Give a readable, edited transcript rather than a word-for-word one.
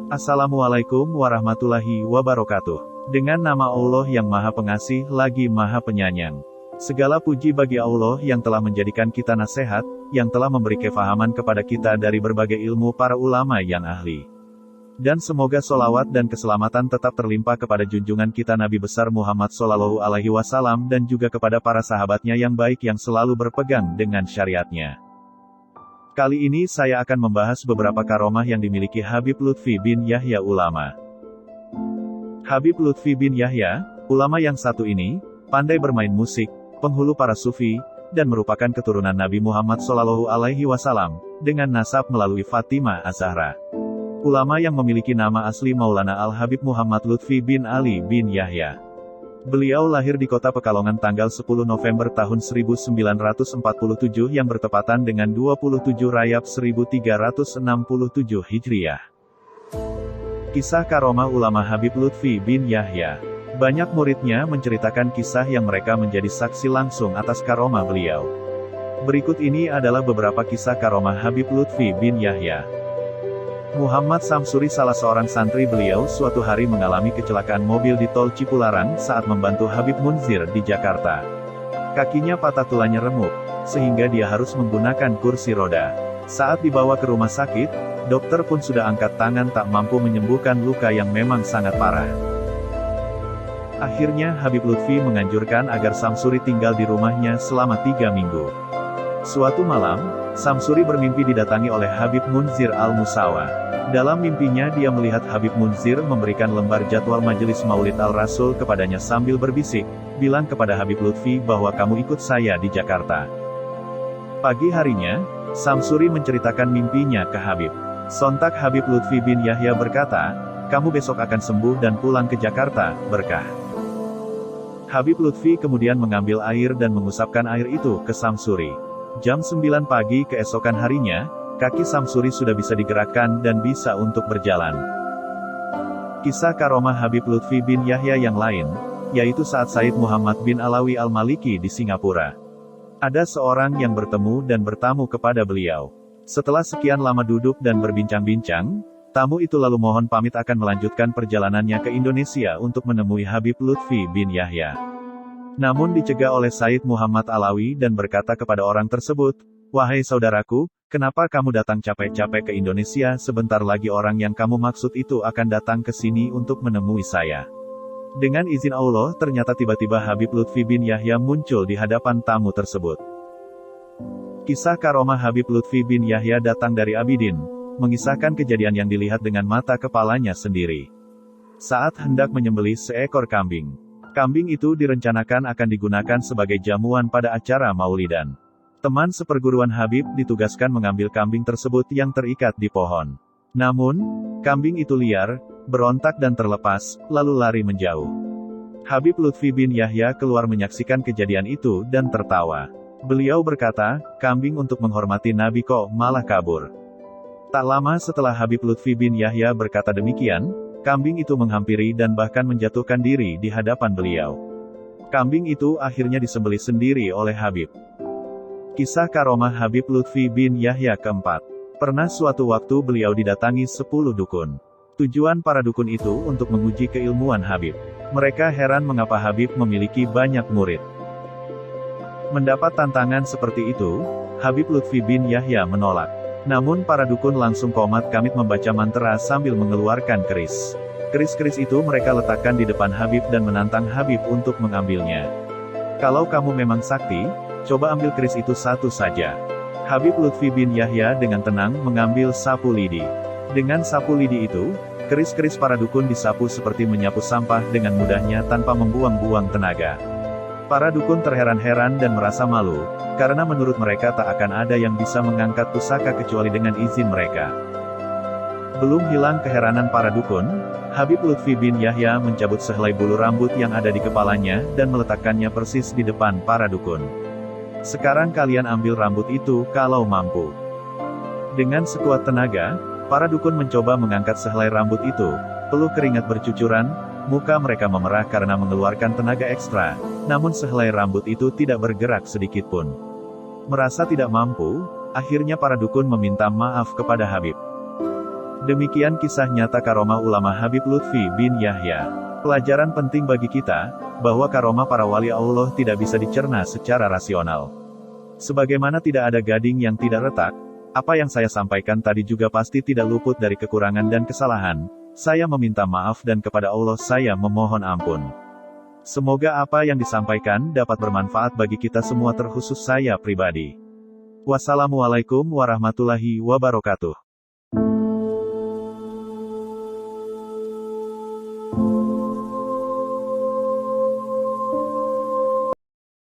Assalamualaikum warahmatullahi wabarakatuh. Dengan nama Allah yang Maha Pengasih lagi Maha Penyayang. Segala puji bagi Allah yang telah menjadikan kita nasihat, yang telah memberi kefahaman kepada kita dari berbagai ilmu para ulama yang ahli. Dan semoga solawat dan keselamatan tetap terlimpah kepada junjungan kita Nabi besar Muhammad Shallallahu Alaihi Wasallam dan juga kepada para sahabatnya yang baik yang selalu berpegang dengan syariatnya. Kali ini saya akan membahas beberapa karomah yang dimiliki Habib Lutfi bin Yahya ulama. Habib Lutfi bin Yahya, ulama yang satu ini, pandai bermain musik, penghulu para sufi, dan merupakan keturunan Nabi Muhammad Shallallahu Alaihi Wasallam, dengan nasab melalui Fatimah Az-Zahra. Ulama yang memiliki nama asli Maulana Al-Habib Muhammad Lutfi bin Ali bin Yahya. Beliau lahir di kota Pekalongan tanggal 10 November tahun 1947 yang bertepatan dengan 27 Rajab 1367 Hijriah. Kisah karomah ulama Habib Lutfi bin Yahya. Banyak muridnya menceritakan kisah yang mereka menjadi saksi langsung atas karomah beliau. Berikut ini adalah beberapa kisah karomah Habib Lutfi bin Yahya. Muhammad Samsuri, salah seorang santri beliau, suatu hari mengalami kecelakaan mobil di tol Cipularang saat membantu Habib Munzir di Jakarta. Kakinya patah tulangnya remuk, sehingga dia harus menggunakan kursi roda. Saat dibawa ke rumah sakit, dokter pun sudah angkat tangan tak mampu menyembuhkan luka yang memang sangat parah. Akhirnya Habib Lutfi menganjurkan agar Samsuri tinggal di rumahnya selama 3 minggu. Suatu malam, Samsuri bermimpi didatangi oleh Habib Munzir Al-Musawa. Dalam mimpinya dia melihat Habib Munzir memberikan lembar jadwal majelis Maulid Al-Rasul kepadanya sambil berbisik, bilang kepada Habib Lutfi bahwa kamu ikut saya di Jakarta. Pagi harinya, Samsuri menceritakan mimpinya ke Habib. Sontak Habib Lutfi bin Yahya berkata, kamu besok akan sembuh dan pulang ke Jakarta, berkah. Habib Lutfi kemudian mengambil air dan mengusapkan air itu ke Samsuri. Jam 9 pagi keesokan harinya, kaki Samsuri sudah bisa digerakkan dan bisa untuk berjalan. Kisah karomah Habib Lutfi bin Yahya yang lain, yaitu saat Said Muhammad bin Alawi Al-Maliki di Singapura. Ada seorang yang bertemu dan bertamu kepada beliau. Setelah sekian lama duduk dan berbincang-bincang, tamu itu lalu mohon pamit akan melanjutkan perjalanannya ke Indonesia untuk menemui Habib Lutfi bin Yahya. Namun dicegah oleh Said Muhammad Alawi dan berkata kepada orang tersebut, wahai saudaraku, kenapa kamu datang capek-capek ke Indonesia, sebentar lagi orang yang kamu maksud itu akan datang ke sini untuk menemui saya. Dengan izin Allah, ternyata tiba-tiba Habib Lutfi bin Yahya muncul di hadapan tamu tersebut. Kisah karomah Habib Lutfi bin Yahya datang dari Abidin, mengisahkan kejadian yang dilihat dengan mata kepalanya sendiri. Saat hendak menyembelih seekor kambing. Kambing itu direncanakan akan digunakan sebagai jamuan pada acara Maulidan. Teman seperguruan Habib ditugaskan mengambil kambing tersebut yang terikat di pohon. Namun, kambing itu liar, berontak dan terlepas, lalu lari menjauh. Habib Lutfi bin Yahya keluar menyaksikan kejadian itu dan tertawa. Beliau berkata, kambing untuk menghormati Nabi kok malah kabur. Tak lama setelah Habib Lutfi bin Yahya berkata demikian, kambing itu menghampiri dan bahkan menjatuhkan diri di hadapan beliau. Kambing itu akhirnya disembelih sendiri oleh Habib. Kisah karomah Habib Lutfi bin Yahya keempat. Pernah suatu waktu beliau didatangi 10 dukun. Tujuan para dukun itu untuk menguji keilmuan Habib. Mereka heran mengapa Habib memiliki banyak murid. Mendapat tantangan seperti itu, Habib Lutfi bin Yahya menolak. Namun para dukun langsung komat kamit membaca mantra sambil mengeluarkan keris. Keris-keris itu mereka letakkan di depan Habib dan menantang Habib untuk mengambilnya. Kalau kamu memang sakti, coba ambil keris itu satu saja. Habib Lutfi bin Yahya dengan tenang mengambil sapu lidi. Dengan sapu lidi itu, keris-keris para dukun disapu seperti menyapu sampah dengan mudahnya tanpa membuang-buang tenaga. Para dukun terheran-heran dan merasa malu, karena menurut mereka tak akan ada yang bisa mengangkat pusaka kecuali dengan izin mereka. Belum hilang keheranan para dukun, Habib Lutfi bin Yahya mencabut sehelai bulu rambut yang ada di kepalanya dan meletakkannya persis di depan para dukun. Sekarang kalian ambil rambut itu kalau mampu. Dengan sekuat tenaga, para dukun mencoba mengangkat sehelai rambut itu, peluh keringat bercucuran, muka mereka memerah karena mengeluarkan tenaga ekstra, namun sehelai rambut itu tidak bergerak sedikitpun. Merasa tidak mampu, akhirnya para dukun meminta maaf kepada Habib. Demikian kisah nyata karomah ulama Habib Lutfi bin Yahya. Pelajaran penting bagi kita, bahwa karomah para wali Allah tidak bisa dicerna secara rasional. Sebagaimana tidak ada gading yang tidak retak, apa yang saya sampaikan tadi juga pasti tidak luput dari kekurangan dan kesalahan. Saya meminta maaf dan kepada Allah saya memohon ampun. Semoga apa yang disampaikan dapat bermanfaat bagi kita semua terkhusus saya pribadi. Wassalamualaikum warahmatullahi wabarakatuh.